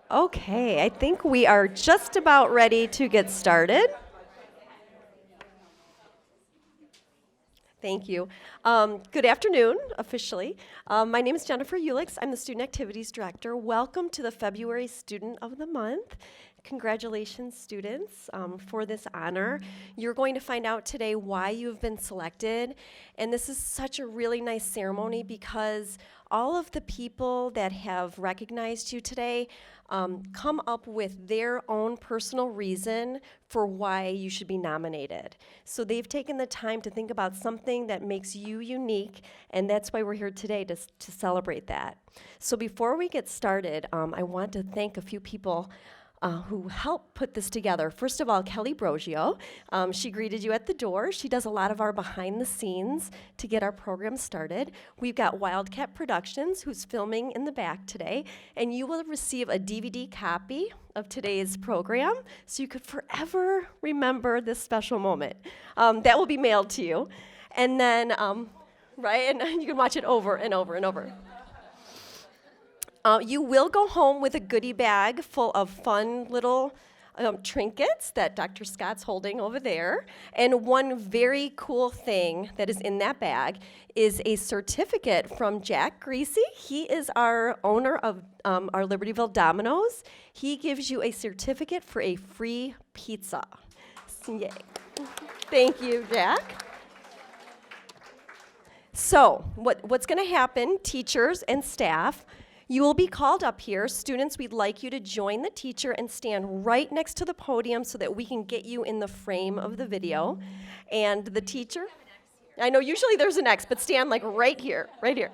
Okay, I think we are just about ready to get started. Thank you. Good afternoon, officially. My name is Jennifer Ulix. I'm the Student Activities Director. Welcome to the February Student of the Month. Congratulations, students, for this honor. You're going to find out today why you've been selected. And this is such a really nice ceremony because all of the people that have recognized you today come up with their own personal reason for why you should be nominated. So they've taken the time to think about something that makes you unique, and that's why we're here today to celebrate that. So before we get started, I want to thank a few people who helped put this together. First of all, Kelly Brogio. She greeted you at the door. She does a lot of our behind the scenes to get our program started. We've got Wildcat Productions, who's filming in the back today, and you will receive a DVD copy of today's program, so you could forever remember this special moment. That will be mailed to you. And then, right, and you can watch it over and over and over. You will go home with a goodie bag full of fun little trinkets that Dr. Scott's holding over there. And one very cool thing that is in that bag is a certificate from Jack Greasy. He is our owner of our Libertyville Domino's. He gives you a certificate for a free pizza. Yay. Thank you, Jack. So what's going to happen, teachers and staff, you will be called up here. Students, we'd like you to join the teacher and stand right next to the podium so that we can get you in the frame of the video. And the teacher, I know usually there's an X, but stand like right here, right here.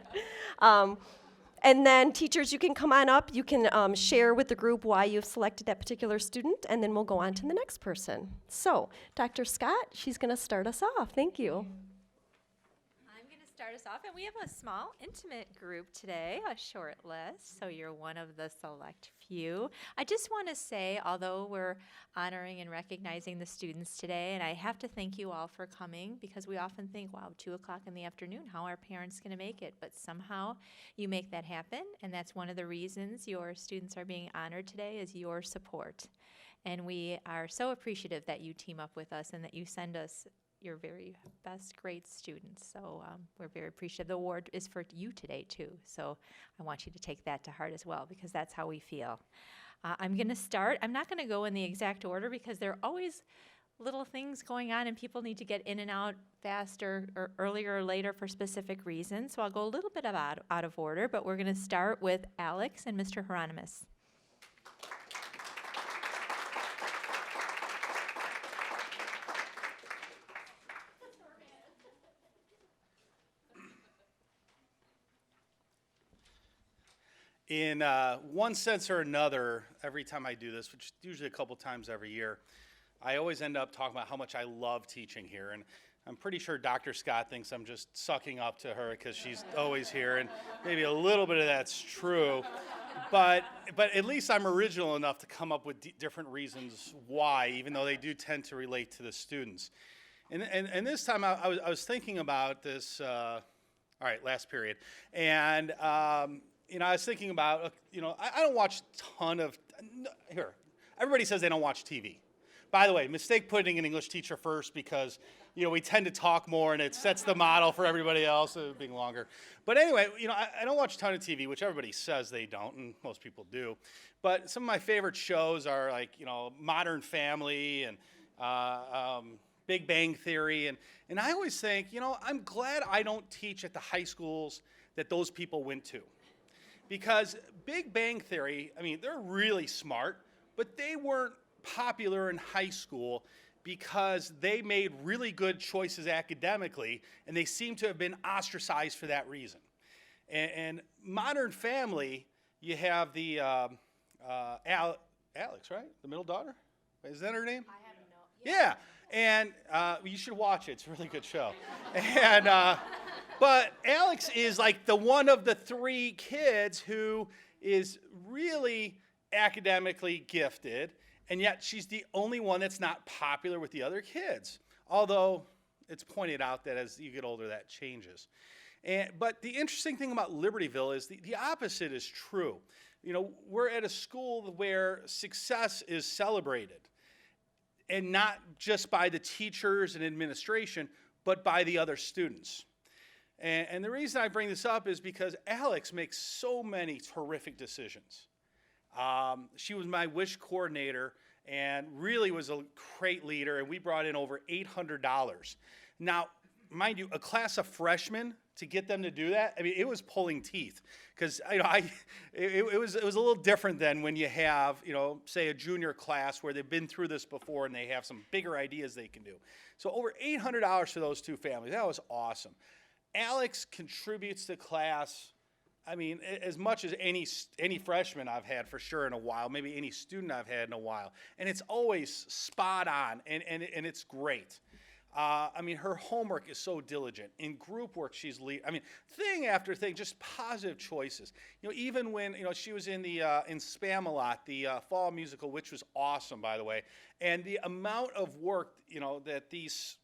And then teachers, you can come on up. You can share with the group why you've selected that particular student, and then we'll go on to the next person. So, Dr. Scott, she's going to start us off. Thank you. Start us off, and we have a small, intimate group today, a short list, so you're one of the select few. I just want to say, although we're honoring and recognizing the students today, and I have to thank you all for coming, because we often think, wow, 2 o'clock in the afternoon, how are parents going to make it? But somehow you make that happen, and that's one of the reasons your students are being honored today is your support. And we are so appreciative that you team up with us and that you send us your very best, great students. So we're very appreciative. The award is for you today, too. So I want you to take that to heart as well, because that's how we feel. I'm going to start. I'm not going to go in the exact order, because there are always little things going on, and people need to get in and out faster or earlier or later for specific reasons. So I'll go a little bit out of order, but we're going to start with Alex and Mr. Hieronymus. In one sense or another, every time I do this, which is usually a couple times every year, I always end up talking about how much I love teaching here. And I'm pretty sure Dr. Scott thinks I'm just sucking up to her because she's always here, and maybe a little bit of that's true. But at least I'm original enough to come up with different reasons why, even though they do tend to relate to the students. And this time I was thinking about this, all right, last period. And I was thinking about, I don't watch a ton of, here, everybody says they don't watch TV. By the way, mistake putting an English teacher first, because, we tend to talk more and it sets the model for everybody else, being longer. But anyway, I don't watch a ton of TV, which everybody says they don't, and most people do. But some of my favorite shows are like, Modern Family and Big Bang Theory. And I always think, I'm glad I don't teach at the high schools that those people went to. Because Big Bang Theory, they're really smart, but they weren't popular in high school because they made really good choices academically, and they seem to have been ostracized for that reason. And Modern Family, you have the Alex, right? The middle daughter? Is that her name? I have no. Yeah. And you should watch it. It's a really good show. And but Alex is like the one of the 3 kids who is really academically gifted, and yet she's the only one that's not popular with the other kids. Although it's pointed out that as you get older, that changes. But the interesting thing about Libertyville is the opposite is true. we're at a school where success is celebrated, and not just by the teachers and administration, but by the other students. And the reason I bring this up is because Alex makes so many terrific decisions. She was my wish coordinator and really was a great leader, and we brought in over $800. Now, mind you, a class of freshmen, to get them to do that, I mean, it was pulling teeth, because it was a little different than when you have, say a junior class where they've been through this before and they have some bigger ideas they can do. So over $800 for those two families, that was awesome. Alex contributes to class, I mean, as much as any freshman I've had for sure in a while, maybe any student I've had in a while, and it's always spot on, and it's great. I mean, her homework is so diligent. In group work, she's thing after thing, just positive choices. Even when, she was in in Spam-A-Lot, the fall musical, which was awesome, by the way. And the amount of work, that these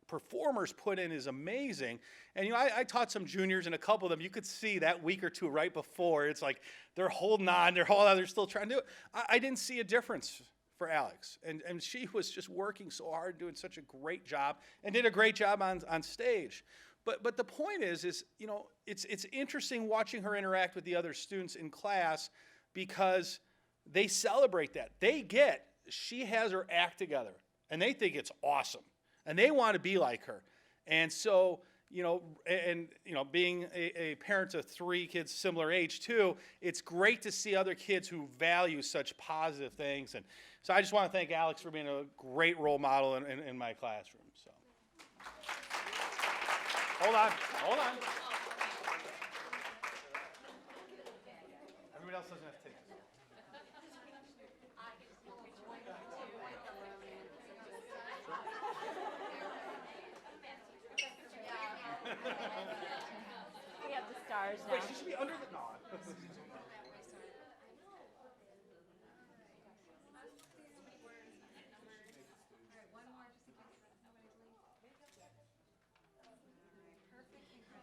performers put in is amazing. And, I taught some juniors, and a couple of them, you could see that week or two right before, it's like they're holding on, they're still trying to do it. I didn't see a difference for Alex, and she was just working so hard, doing such a great job, and did a great job on stage. But the point is it's interesting watching her interact with the other students in class, because they celebrate that. She has her act together, and they think it's awesome, and they want to be like her. And so, being a parent of 3 kids similar age too, it's great to see other kids who value such positive things. And so I just want to thank Alex for being a great role model in my classroom. So, hold on. Everybody else doesn't have to take this. We have the stars now. Wait, she should be under the... No.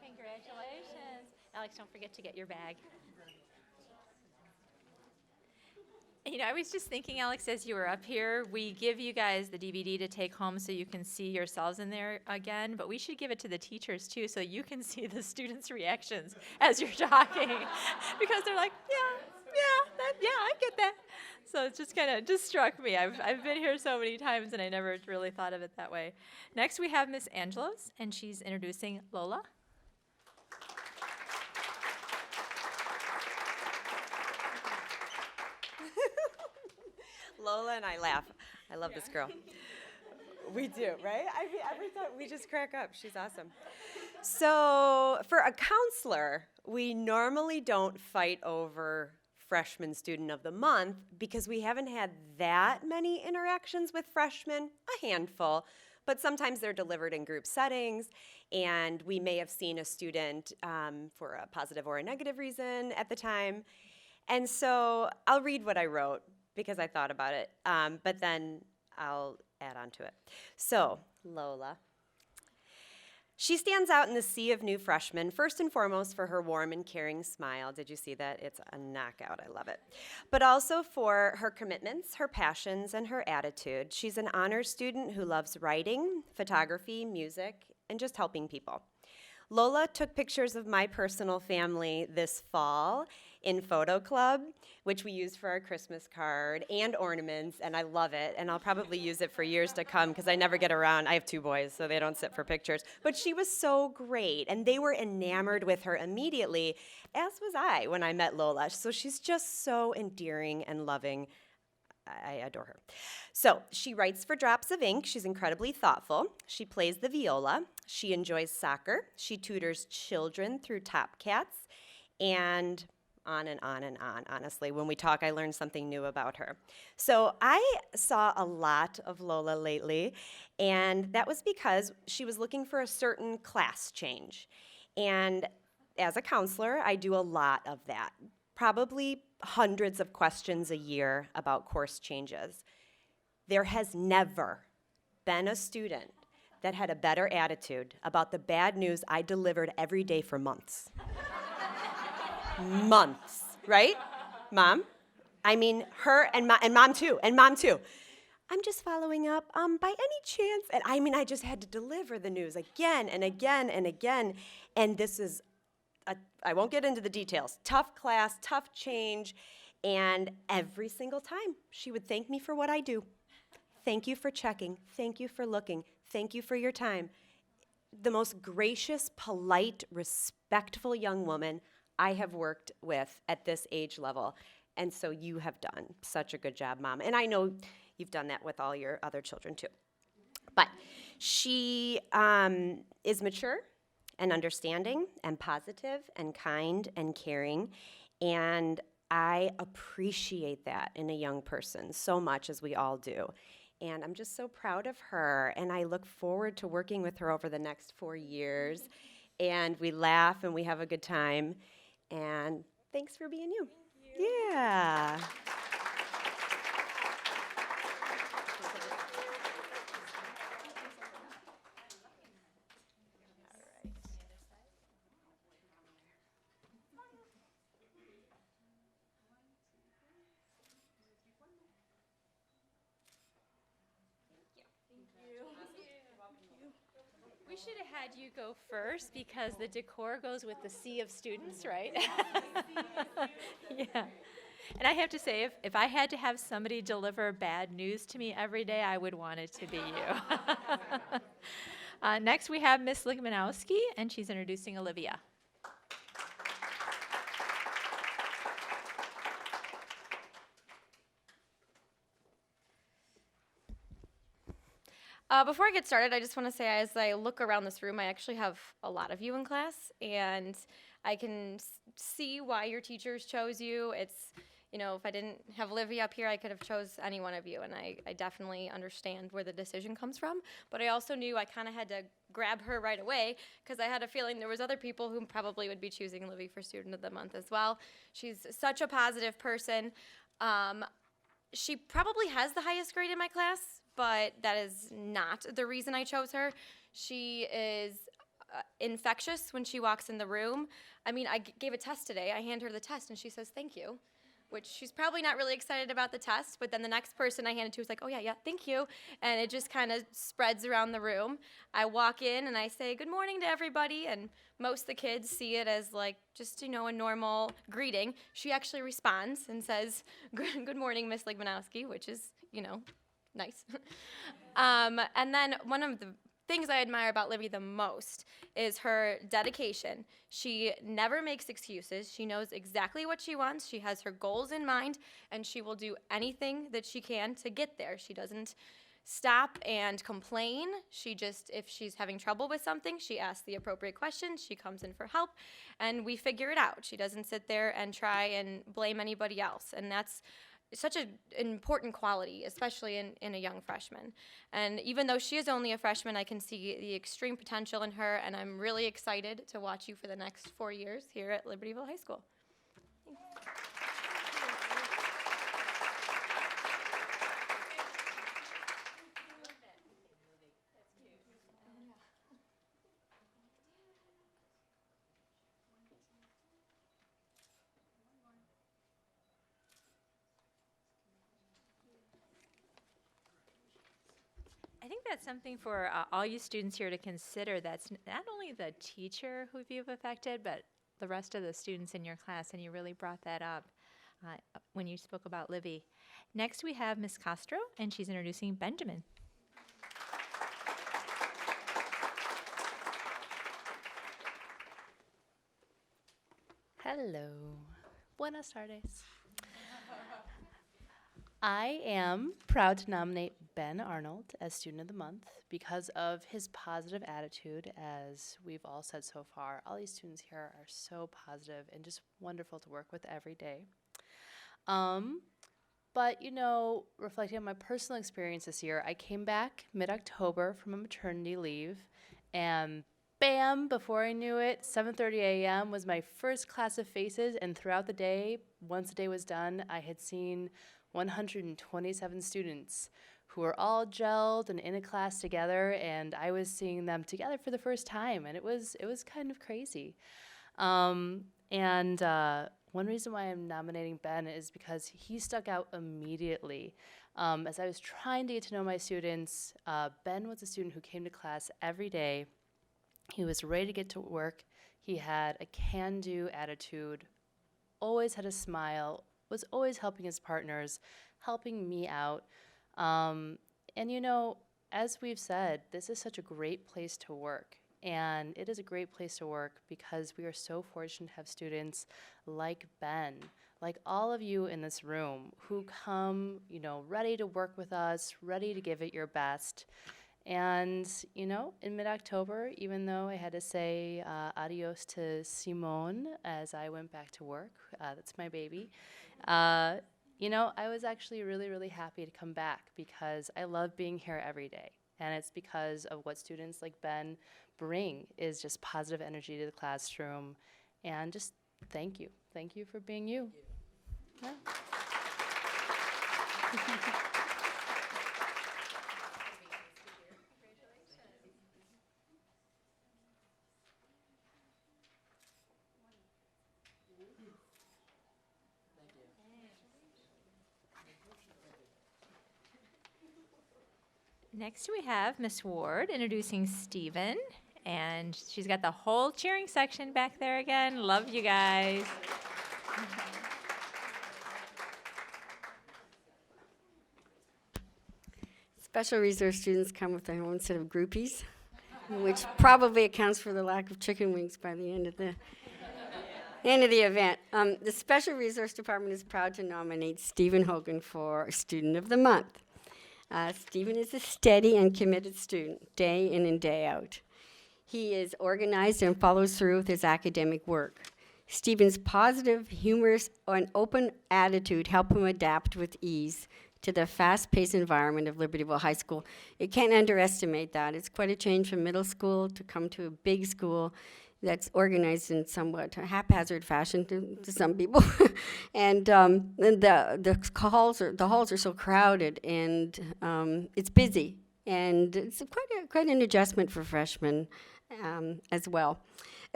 Congratulations. Alex, don't forget to get your bag. I was just thinking, Alex, as you were up here, we give you guys the DVD to take home so you can see yourselves in there again, but we should give it to the teachers too so you can see the students' reactions as you're talking. Because they're like, I get that. So it just struck me. I've been here so many times and I never really thought of it that way. Next we have Miss Angelos, and she's introducing Lola. Lola and I laugh. I love this girl. We do, right? I mean, every time we just crack up. She's awesome. So for a counselor, we normally don't fight over Freshman Student of the Month because we haven't had that many interactions with freshmen, a handful, but sometimes they're delivered in group settings, and we may have seen a student for a positive or a negative reason at the time. And so I'll read what I wrote, because I thought about it, but then I'll add on to it. So, Lola. She stands out in the sea of new freshmen, first and foremost for her warm and caring smile. Did you see that? It's a knockout. I love it. But also for her commitments, her passions, and her attitude. She's an honors student who loves writing, photography, music, and just helping people. Lola took pictures of my personal family this fall in Photo Club, which we used for our Christmas card and ornaments, and I love it, and I'll probably use it for years to come because I never get around. I have 2 boys, so they don't sit for pictures. But she was so great, and they were enamored with her immediately, as was I when I met Lola. So she's just so endearing and loving. I adore her. So she writes for Drops of Ink. She's incredibly thoughtful. She plays the viola. She enjoys soccer. She tutors children through Top Cats, and on and on and on. Honestly, when we talk, I learn something new about her. So I saw a lot of Lola lately, and that was because she was looking for a certain class change. And as a counselor, I do a lot of that, probably hundreds of questions a year about course changes. There has never been a student that had a better attitude about the bad news I delivered every day for months. Months, right? Mom? I mean, her and mom too, and mom too. I'm just following up. By any chance? And I mean, I just had to deliver the news again and again and again. And this is, I won't get into the details. Tough class, tough change. And every single time, she would thank me for what I do. Thank you for checking. Thank you for looking. Thank you for your time. The most gracious, polite, respectful young woman I have worked with at this age level. And so you have done such a good job, Mom. And I know you've done that with all your other children too. But she is mature and understanding and positive and kind and caring. And I appreciate that in a young person so much, as we all do. And I'm just so proud of her. And I look forward to working with her over the next 4 years. And we laugh and we have a good time. And thanks for being you. Yeah. We should have had you go first because the decor goes with the sea of students, right? Yeah. And I have to say, if I had to have somebody deliver bad news to me every day, I would want it to be you. Next, we have Miss Ligmanowski, and she's introducing Olivia. Before I get started, I just want to say, as I look around this room, I actually have a lot of you in class, and I can see why your teachers chose you. It's, you know, if I didn't have Olivia up here, I could have chose any one of you, and I definitely understand where the decision comes from. But I also knew I kind of had to grab her right away because I had a feeling there was other people who probably would be choosing Olivia for Student of the Month as well. She's such a positive person. She probably has the highest grade in my class, but that is not the reason I chose her. She is infectious when she walks in the room. I mean, I gave a test today. I hand her the test, and she says, "Thank you," which she's probably not really excited about the test, but then the next person I hand it to is like, "Oh, yeah, thank you," and it just kind of spreads around the room. I walk in, and I say, "Good morning" to everybody, and most of the kids see it as like just, you know, a normal greeting. She actually responds and says, "Good morning, Miss Ligmanowski," which is, you know, nice. And then one of the things I admire about Libby the most is her dedication. She never makes excuses. She knows exactly what she wants. She has her goals in mind, and she will do anything that she can to get there. She doesn't stop and complain. She just, if she's having trouble with something, she asks the appropriate questions. She comes in for help, and we figure it out. She doesn't sit there and try and blame anybody else, and that's such an important quality, especially in a young freshman. And even though she is only a freshman, I can see the extreme potential in her, and I'm really excited to watch you for the next 4 years here at Libertyville High School. I think that's something for all you students here to consider. That's not only the teacher who you've affected, but the rest of the students in your class, and you really brought that up when you spoke about Libby. Next, we have Miss Castro, and she's introducing Benjamin. Hello. Buenas tardes. I am proud to nominate Ben Arnold as Student of the Month because of his positive attitude, as we've all said so far. All these students here are so positive and just wonderful to work with every day. But, you know, reflecting on my personal experience this year, I came back mid-October from a maternity leave, and bam, before I knew it, 7:30 a.m. was my first class of faces, and throughout the day, once the day was done, I had seen 127 students who were all gelled and in a class together, and I was seeing them together for the first time, and it was kind of crazy. one reason why I'm nominating Ben is because he stuck out immediately. As I was trying to get to know my students, Ben was a student who came to class every day. He was ready to get to work. He had a can-do attitude, always had a smile, was always helping his partners, helping me out. And you know, as we've said, this is such a great place to work. And it is a great place to work because we are so fortunate to have students like Ben, like all of you in this room who come, you know, ready to work with us, ready to give it your best. And, you know, in mid-October, even though I had to say adios to Simone as I went back to work, that's my baby, you know, I was actually really, really happy to come back because I love being here every day. And it's because of what students like Ben bring is just positive energy to the classroom. And just thank you. Thank you for being you. Yeah. Next we have Miss Ward introducing Stephen, and she's got the whole cheering section back there again. Love you guys. Special resource students come with their own set of groupies, which probably accounts for the lack of chicken wings by the end of the event. The Special Resource Department is proud to nominate Stephen Hogan for Student of the Month. Stephen is a steady and committed student, day in and day out. He is organized and follows through with his academic work. Stephen's positive, humorous, and open attitude help him adapt with ease to the fast-paced environment of Libertyville High School. You can't underestimate that. It's quite a change from middle school to come to a big school that's organized in somewhat a haphazard fashion to some people. And the halls are so crowded, and it's busy. And it's quite an adjustment for freshmen as well.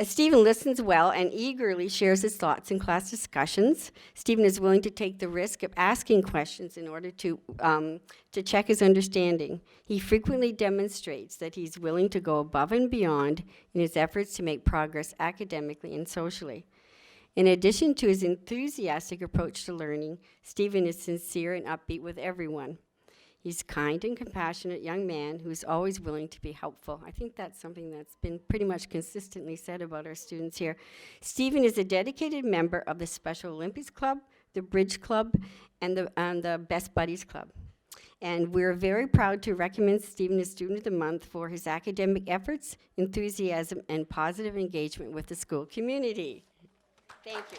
Stephen listens well and eagerly shares his thoughts in class discussions. Stephen is willing to take the risk of asking questions in order to check his understanding. He frequently demonstrates that he's willing to go above and beyond in his efforts to make progress academically and socially. In addition to his enthusiastic approach to learning, Stephen is sincere and upbeat with everyone. He's a kind and compassionate young man who's always willing to be helpful. I think that's something that's been pretty much consistently said about our students here. Stephen is a dedicated member of the Special Olympics Club, the Bridge Club, and the Best Buddies Club. And we're very proud to recommend Stephen as Student of the Month for his academic efforts, enthusiasm, and positive engagement with the school community. Thank you.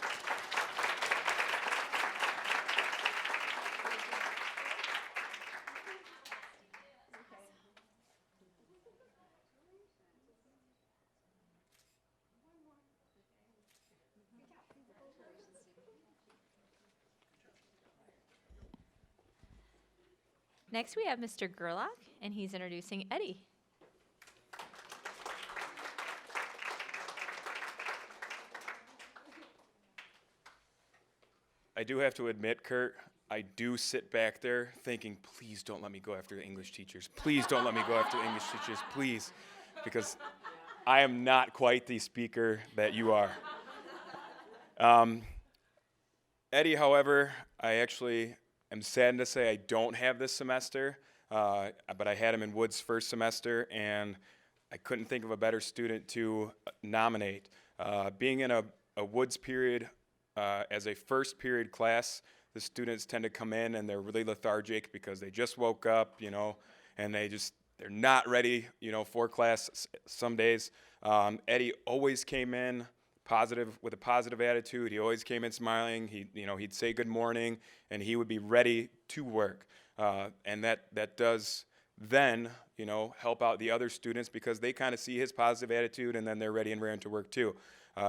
Next we have Mr. Gerlach, and he's introducing Eddie. I do have to admit, Kurt, I do sit back there thinking, please don't let me go after the English teachers. Please don't let me go after the English teachers, please. Because I am not quite the speaker that you are. Eddie, however, I actually am saddened to say I don't have this semester, but I had him in Wood's first semester, and I couldn't think of a better student to nominate. Being in a Woods period as a first period class, the students tend to come in and they're really lethargic because they just woke up, you know, and they're not ready, you know, for class some days. Eddie always came in with a positive attitude. He always came in smiling. He'd say good morning, and he would be ready to work. And that does then, you know, help out the other students because they kind of see his positive attitude, and then they're ready and raring to work too.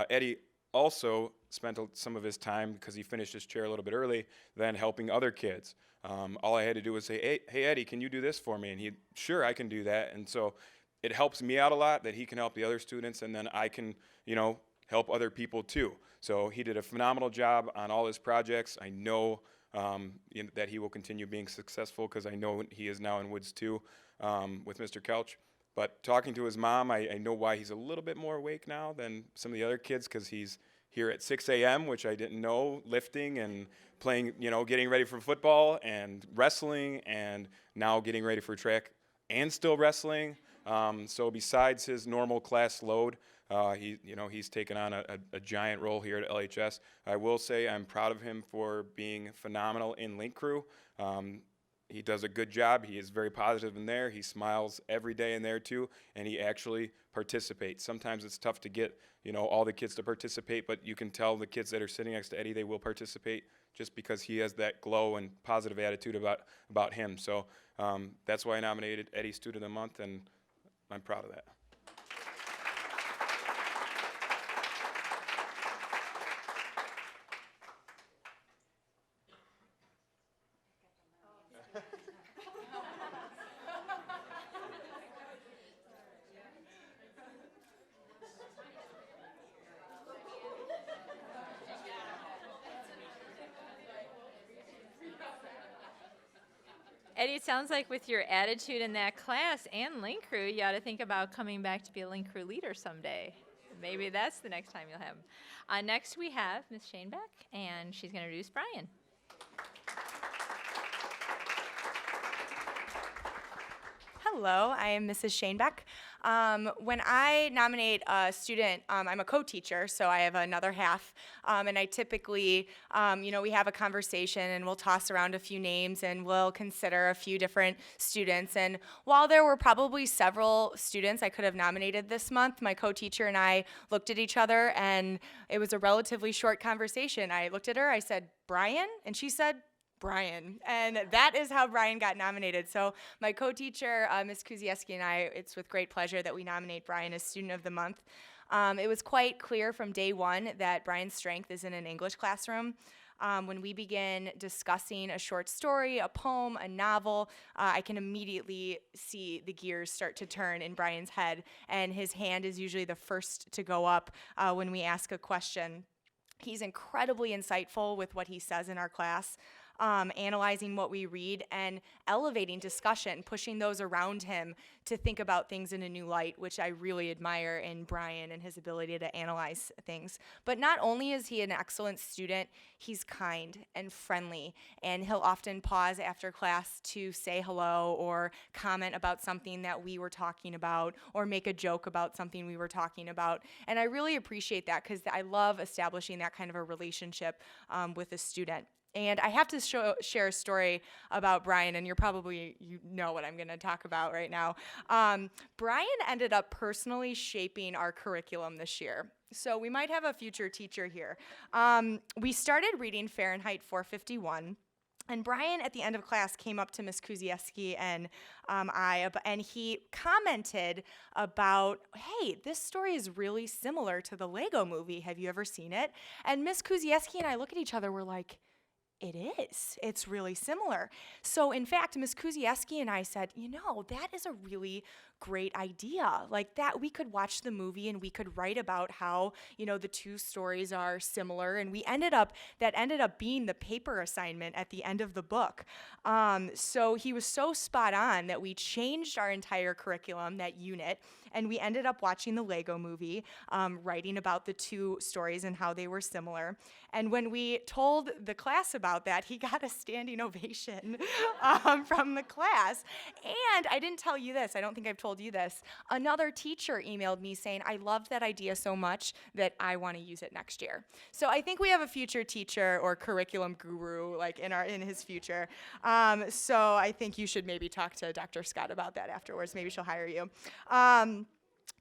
Eddie also spent some of his time, because he finished his chair a little bit early, then helping other kids. All I had to do was say, hey, Eddie, can you do this for me? And sure, I can do that. And so it helps me out a lot that he can help the other students, and then I can, you know, help other people too. So he did a phenomenal job on all his projects. I know that he will continue being successful because I know he is now in Woods 2 with Mr. Kelch. But talking to his mom, I know why he's a little bit more awake now than some of the other kids, because he's here at 6 a.m., which I didn't know, lifting and playing, getting ready for football and wrestling, and now getting ready for track and still wrestling. So besides his normal class load, he's taken on a giant role here at LHS. I will say I'm proud of him for being phenomenal in Link Crew. He does a good job. He is very positive in there. He smiles every day in there too, and he actually participates. Sometimes it's tough to get, all the kids to participate, but you can tell the kids that are sitting next to Eddie, they will participate just because he has that glow and positive attitude about him. So that's why I nominated Eddie Student of the Month, and I'm proud of that. Eddie, it sounds like with your attitude in that class and Link Crew, you ought to think about coming back to be a Link Crew leader someday. Maybe that's the next time you'll have him. Next we have Ms. Shane Beck, and she's going to introduce Brian. Hello, I am Mrs. Shane Beck. When I nominate a student, I'm a co-teacher, so I have another half, and I typically, we have a conversation and we'll toss around a few names and we'll consider a few different students. And while there were probably several students I could have nominated this month, my co-teacher and I looked at each other, and it was a relatively short conversation. I looked at her, I said, "Brian?" And she said, "Brian," and that is how Brian got nominated. So my co-teacher, Ms. Kuzieski, and I, it's with great pleasure that we nominate Brian as Student of the Month. It was quite clear from day one that Brian's strength is in an English classroom. When we begin discussing a short story, a poem, a novel, I can immediately see the gears start to turn in Brian's head, and his hand is usually the first to go up when we ask a question. He's incredibly insightful with what he says in our class. Analyzing what we read and elevating discussion, pushing those around him to think about things in a new light, which I really admire in Brian and his ability to analyze things. But not only is he an excellent student, he's kind and friendly, and he'll often pause after class to say hello or comment about something that we were talking about or make a joke about something we were talking about. And I really appreciate that because I love establishing that kind of a relationship with a student. And I have to share a story about Brian, and you know what I'm going to talk about right now. Brian ended up personally shaping our curriculum this year. So we might have a future teacher here. We started reading Fahrenheit 451. And Brian, at the end of class, came up to Ms. Kuzieski and and he commented about, "Hey, this story is really similar to the Lego movie. Have you ever seen it?" And Ms. Kuzieski and I look at each other, we're like, "It is. It's really similar." So in fact, Ms. Kuzieski and I said, that is a really great idea. Like that, we could watch the movie and we could write about how, the two stories are similar. And that ended up being the paper assignment at the end of the book. So he was so spot on that we changed our entire curriculum, that unit, and we ended up watching the Lego movie, writing about the two stories and how they were similar. And when we told the class about that, he got a standing ovation from the class. And I didn't tell you this. I don't think I've told you this. Another teacher emailed me saying, "I loved that idea so much that I want to use it next year." So I think we have a future teacher or curriculum guru in his future. So I think you should maybe talk to Dr. Scott about that afterwards. Maybe she'll hire you.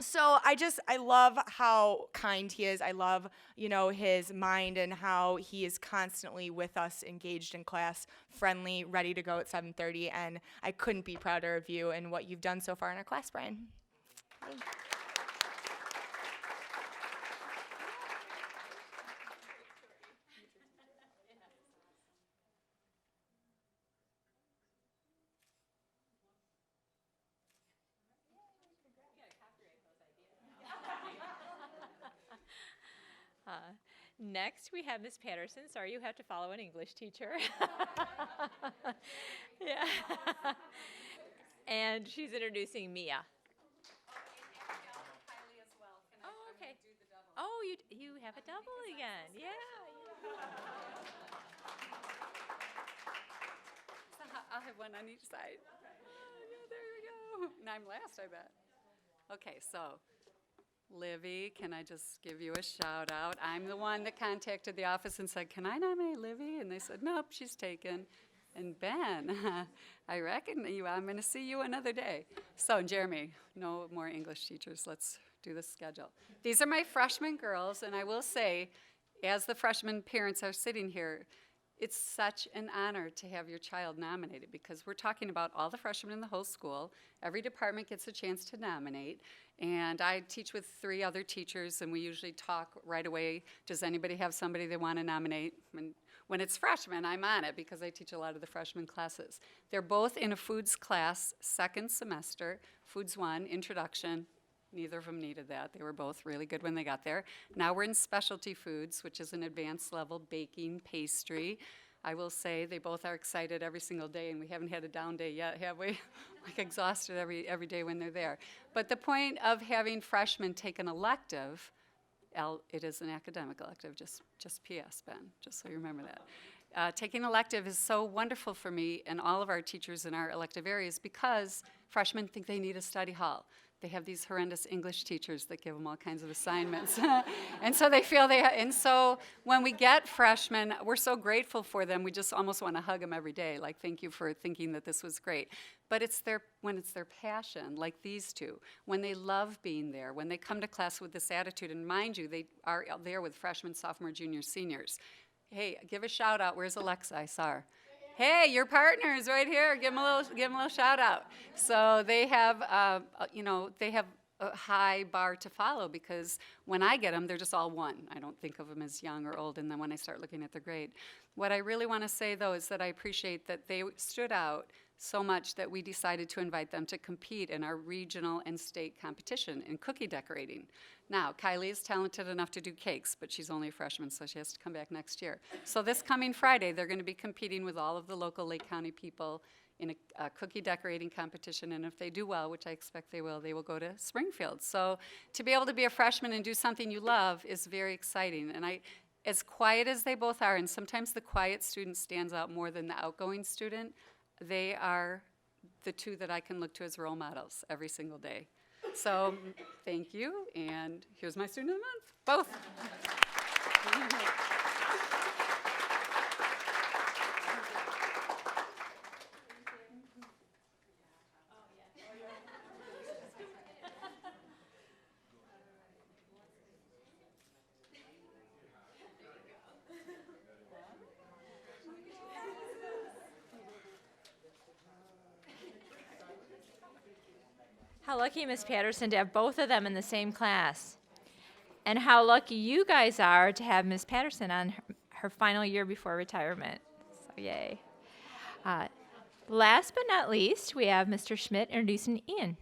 So I love how kind he is. I love, his mind and how he is constantly with us, engaged in class, friendly, ready to go at 7:30. And I couldn't be prouder of you and what you've done so far in our class, Brian. Thanks. Next, we have Miss Patterson. Sorry, you have to follow an English teacher. Yeah. And she's introducing Mia. Oh, okay. Oh, you have a double again. Yeah. I'll have one on each side. Oh, yeah, there we go. And I'm last, I bet. Okay, so Livy, can I just give you a shout out? I'm the one that contacted the office and said, can I nominate Livy? And they said, nope, she's taken. And Ben, I reckon I'm going to see you another day. So Jeremy, no more English teachers. Let's do the schedule. These are my freshman girls, and I will say, as the freshman parents are sitting here, it's such an honor to have your child nominated because we're talking about all the freshmen in the whole school. Every department gets a chance to nominate. And I teach with 3 other teachers, and we usually talk right away. Does anybody have somebody they want to nominate? And when it's freshmen, I'm on it because I teach a lot of the freshman classes. They're both in a foods class, second semester, Foods 1, Introduction. Neither of them needed that. They were both really good when they got there. Now we're in specialty foods, which is an advanced level, baking, pastry. I will say they both are excited every single day, and we haven't had a down day yet, have we? Like exhausted every day when they're there. But the point of having freshmen take an elective, it is an academic elective, just PS, Ben, just so you remember that. Taking elective is so wonderful for me and all of our teachers in our elective areas because freshmen think they need a study hall. They have these horrendous English teachers that give them all kinds of assignments. And so they feel and so when we get freshmen, we're so grateful for them, we just almost want to hug them every day, like thank you for thinking that this was great. But when it's their passion, like these two, when they love being there, when they come to class with this attitude, and mind you, they are there with freshmen, sophomore, junior, seniors. Hey, give a shout out. Where's Alexa? I saw her. Hey, your partner is right here. Give them a little shout out. So they have, they have a high bar to follow because when I get them, they're just all one. I don't think of them as young or old. And then when I start looking at their grade, what I really want to say though is that I appreciate that they stood out so much that we decided to invite them to compete in our regional and state competition in cookie decorating. Now, Kylie is talented enough to do cakes, but she's only a freshman, so she has to come back next year. So this coming Friday, they're going to be competing with all of the local Lake County people in a cookie decorating competition, and if they do well, which I expect they will go to Springfield. So to be able to be a freshman and do something you love is very exciting. And as quiet as they both are, and sometimes the quiet student stands out more than the outgoing student, they are the two that I can look to as role models every single day. So thank you, and here's my student of the month, both. How lucky, Miss Patterson, to have both of them in the same class. And how lucky you guys are to have Miss Patterson on her final year before retirement. So yay. Last but not least, we have Mr. Schmidt introducing Ian.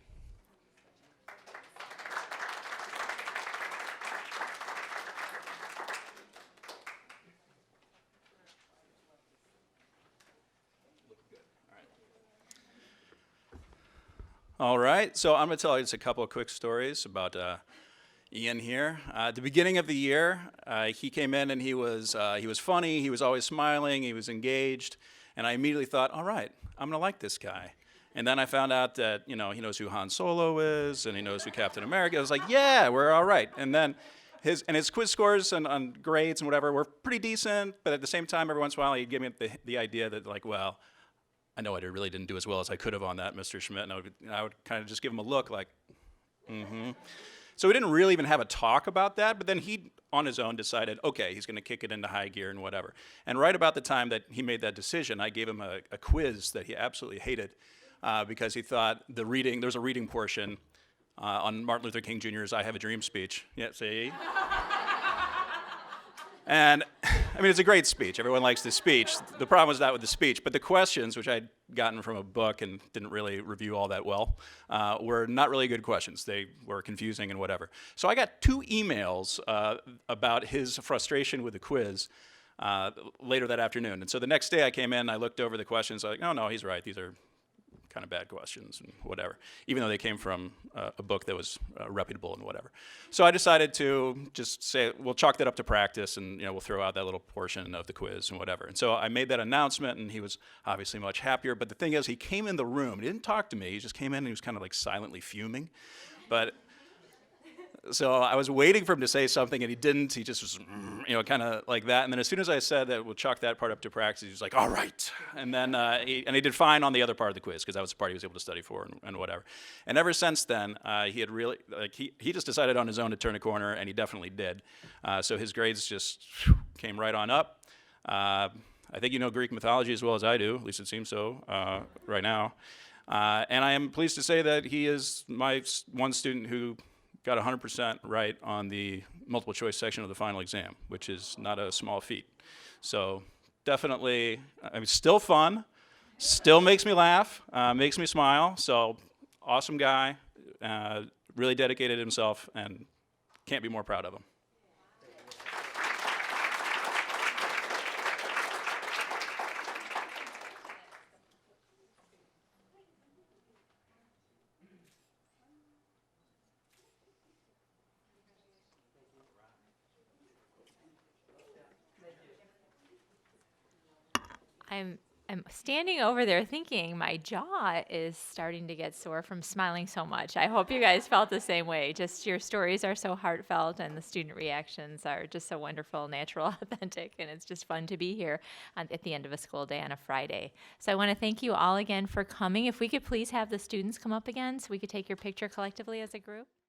All right, so I'm going to tell you just a couple of quick stories about Ian here. At the beginning of the year, he came in and he was funny, he was always smiling, he was engaged, and I immediately thought, all right, I'm going to like this guy. And then I found out that, he knows who Han Solo is, and he knows who Captain America is. I was like, yeah, we're all right. And then his quiz scores and on grades and whatever were pretty decent, but at the same time, every once in a while, he'd give me the idea that, like, well, I know I really didn't do as well as I could have on that, Mr. Schmidt, and I would kind of just give him a look like, mm-hmm. So we didn't really even have a talk about that, but then he, on his own, decided, okay, he's going to kick it into high gear and whatever. And right about the time that he made that decision, I gave him a quiz that he absolutely hated because he thought there was a reading portion on Martin Luther King Jr.'s I Have a Dream speech. Yeah, see? And I mean, it's a great speech. Everyone likes the speech. The problem was not with the speech, but the questions, which I'd gotten from a book and didn't really review all that well, were not really good questions. They were confusing and whatever. So I got 2 emails about his frustration with the quiz later that afternoon. And so the next day I came in, I looked over the questions, I was like, oh no, he's right. These are kind of bad questions and whatever, even though they came from a book that was reputable and whatever. So I decided to just say, we'll chalk that up to practice and we'll throw out that little portion of the quiz and whatever. And so I made that announcement and he was obviously much happier. But the thing is, he came in the room, he didn't talk to me, he just came in and he was kind of like silently fuming. But so I was waiting for him to say something and he didn't. He just was, kind of like that. And then as soon as I said that we'll chalk that part up to practice, he was like, all right. And then he did fine on the other part of the quiz because that was the part he was able to study for and whatever. And ever since then, he had really, he just decided on his own to turn a corner, and he definitely did. So his grades just came right on up. I think you know Greek mythology as well as I do, at least it seems so right now. And I am pleased to say that he is my one student who got 100% right on the multiple choice section of the final exam, which is not a small feat. So definitely, I mean, still fun, still makes me laugh, makes me smile. So awesome guy, really dedicated himself, and can't be more proud of him. I'm standing over there thinking my jaw is starting to get sore from smiling so much. I hope you guys felt the same way. Just your stories are so heartfelt and the student reactions are just so wonderful, natural, authentic, and it's just fun to be here at the end of a school day on a Friday. So I want to thank you all again for coming. If we could please have the students come up again so we could take your picture collectively as a group.